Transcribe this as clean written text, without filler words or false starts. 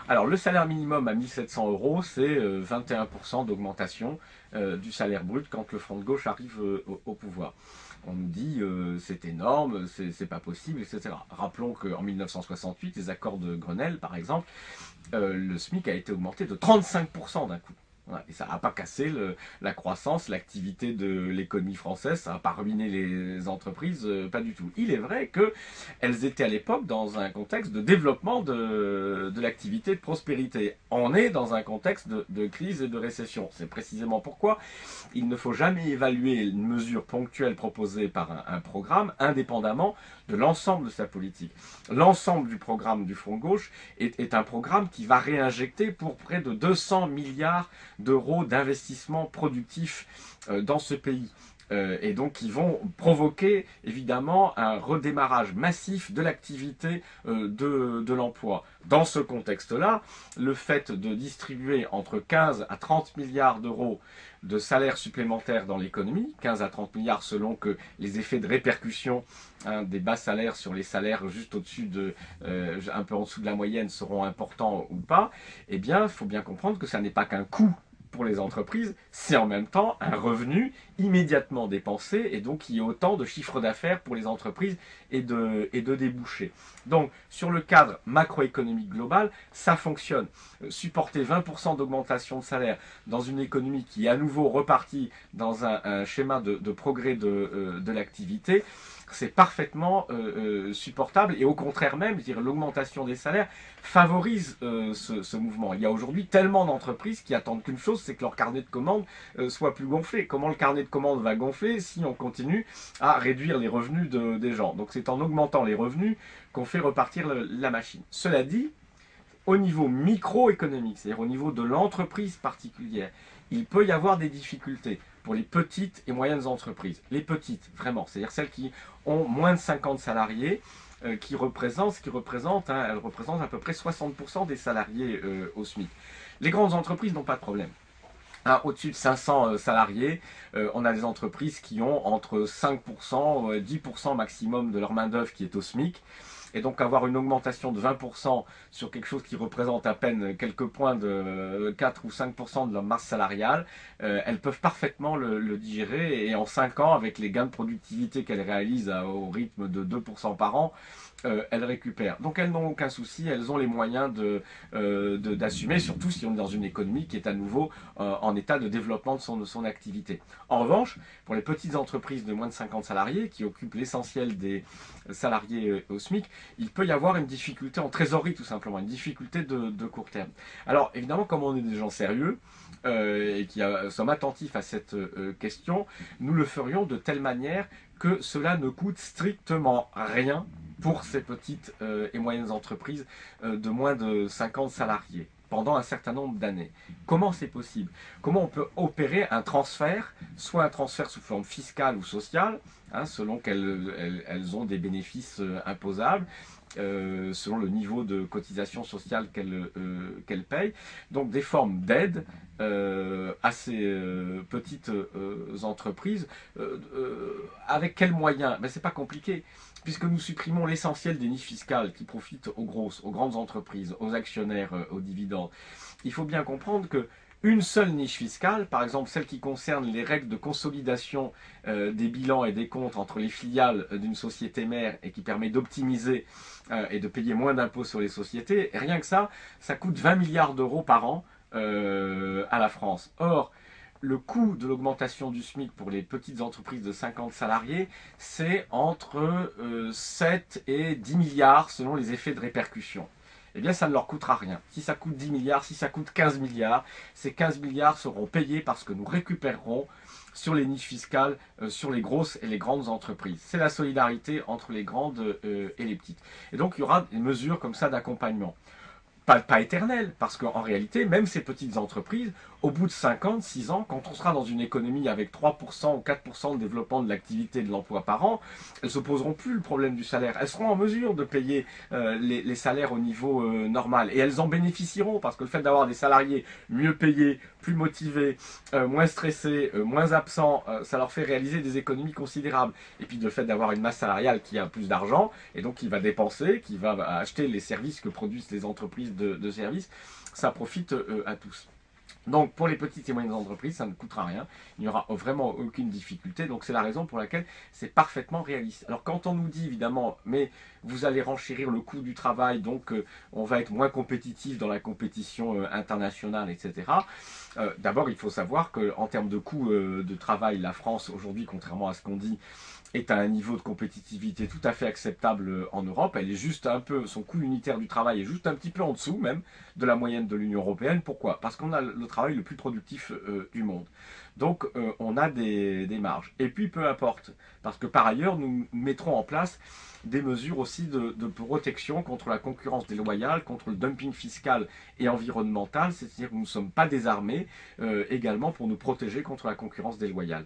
Alors, le salaire minimum à 1700 euros, c'est 21% d'augmentation du salaire brut quand le Front de gauche arrive au pouvoir. On nous dit c'est énorme, c'est pas possible, etc. Rappelons qu'en 1968, les accords de Grenelle, par exemple, le SMIC a été augmenté de 35% d'un coup. Voilà. Et ça n'a pas cassé la croissance, l'activité de l'économie française, ça n'a pas ruiné les entreprises, pas du tout. Il est vrai qu'elles étaient à l'époque dans un contexte de développement de l'activité de prospérité. On est dans un contexte de crise et de récession. C'est précisément pourquoi il ne faut jamais évaluer une mesure ponctuelle proposée par un programme indépendamment de l'ensemble de sa politique. L'ensemble du programme du Front de gauche est un programme qui va réinjecter pour près de 200 milliards d'euros d'investissement productif dans ce pays. Et donc qui vont provoquer évidemment un redémarrage massif de l'activité de l'emploi. Dans ce contexte-là, le fait de distribuer entre 15 à 30 milliards d'euros de salaires supplémentaires dans l'économie, 15 à 30 milliards selon que les effets de répercussion des bas salaires sur les salaires juste au-dessus un peu en dessous de la moyenne seront importants ou pas, eh bien, il faut bien comprendre que ça n'est pas qu'un coût pour les entreprises, c'est en même temps un revenu immédiatement dépensé et donc il y a autant de chiffre d'affaires pour les entreprises et de débouchés. Donc sur le cadre macroéconomique global, ça fonctionne. Supporter 20% d'augmentation de salaire dans une économie qui est à nouveau repartie dans un schéma de progrès de l'activité, c'est parfaitement supportable et au contraire même, l'augmentation des salaires favorise ce mouvement. Il y a aujourd'hui tellement d'entreprises qui attendent qu'une chose, c'est que leur carnet de commandes soit plus gonflé. Comment le carnet de commandes va gonfler si on continue à réduire les revenus des gens? Donc c'est en augmentant les revenus qu'on fait repartir la machine. Cela dit, au niveau microéconomique, c'est-à-dire au niveau de l'entreprise particulière, il peut y avoir des difficultés pour les petites et moyennes entreprises. Les petites, vraiment, c'est-à-dire celles qui ont moins de 50 salariés, elles représentent à peu près 60% des salariés au SMIC. Les grandes entreprises n'ont pas de problème. Au-dessus de 500 salariés, on a des entreprises qui ont entre 5% et 10% maximum de leur main-d'œuvre qui est au SMIC. Et donc avoir une augmentation de 20% sur quelque chose qui représente à peine quelques points de 4 ou 5% de leur masse salariale, elles peuvent parfaitement le digérer et en 5 ans, avec les gains de productivité qu'elles réalisent au rythme de 2% par an, elles récupèrent. Donc elles n'ont aucun souci, elles ont les moyens d'assumer, surtout si on est dans une économie qui est à nouveau en état de développement de son activité. En revanche, pour les petites entreprises de moins de 50 salariés, qui occupent l'essentiel des salariés au SMIC, il peut y avoir une difficulté en trésorerie tout simplement, une difficulté de court terme. Alors évidemment, comme on est des gens sérieux et qui sommes attentifs à cette question, nous le ferions de telle manière que cela ne coûte strictement rien pour ces petites et moyennes entreprises de moins de 50 salariés pendant un certain nombre d'années. Comment c'est possible? Comment on peut opérer un transfert, soit un transfert sous forme fiscale ou sociale, selon qu'elles ont des bénéfices imposables, selon le niveau de cotisation sociale qu'elles payent. Donc des formes d'aide à ces petites entreprises. Avec quels moyens? C'est pas compliqué, puisque nous supprimons l'essentiel des niches fiscales qui profitent aux grosses, aux grandes entreprises, aux actionnaires, aux dividendes. Il faut bien comprendre que une seule niche fiscale, par exemple celle qui concerne les règles de consolidation des bilans et des comptes entre les filiales d'une société mère et qui permet d'optimiser et de payer moins d'impôts sur les sociétés, rien que ça coûte 20 milliards d'euros par an à la France. Or, le coût de l'augmentation du SMIC pour les petites entreprises de 50 salariés, c'est entre 7 et 10 milliards selon les effets de répercussion. Eh bien, ça ne leur coûtera rien. Si ça coûte 10 milliards, si ça coûte 15 milliards, ces 15 milliards seront payés parce que nous récupérerons sur les niches fiscales, sur les grosses et les grandes entreprises. C'est la solidarité entre les grandes et les petites. Et donc, il y aura des mesures comme ça d'accompagnement. Pas éternel, parce qu'en réalité, même ces petites entreprises, au bout de 50, 6 ans, quand on sera dans une économie avec 3% ou 4% de développement de l'activité et de l'emploi par an, elles ne se poseront plus le problème du salaire. Elles seront en mesure de payer les salaires au niveau normal. Et elles en bénéficieront, parce que le fait d'avoir des salariés mieux payés, plus motivés, moins stressés, moins absents, ça leur fait réaliser des économies considérables. Et puis le fait d'avoir une masse salariale qui a plus d'argent, et donc qui va dépenser, qui va acheter les services que produisent les entreprises de services, ça profite à tous. Donc pour les petites et moyennes entreprises, ça ne coûtera rien, il n'y aura vraiment aucune difficulté, donc c'est la raison pour laquelle c'est parfaitement réaliste. Alors quand on nous dit évidemment, mais vous allez renchérir le coût du travail, donc on va être moins compétitif dans la compétition internationale, etc. D'abord il faut savoir qu'en termes de coût de travail, la France aujourd'hui, contrairement à ce qu'on dit, est à un niveau de compétitivité tout à fait acceptable en Europe. Elle est juste un peu, son coût unitaire du travail est juste un petit peu en dessous même de la moyenne de l'Union européenne. Pourquoi? Parce qu'on a le travail le plus productif du monde. Donc on a des marges. Et puis peu importe, parce que par ailleurs nous mettrons en place des mesures aussi de protection contre la concurrence déloyale, contre le dumping fiscal et environnemental, c'est-à-dire que nous ne sommes pas désarmés également pour nous protéger contre la concurrence déloyale.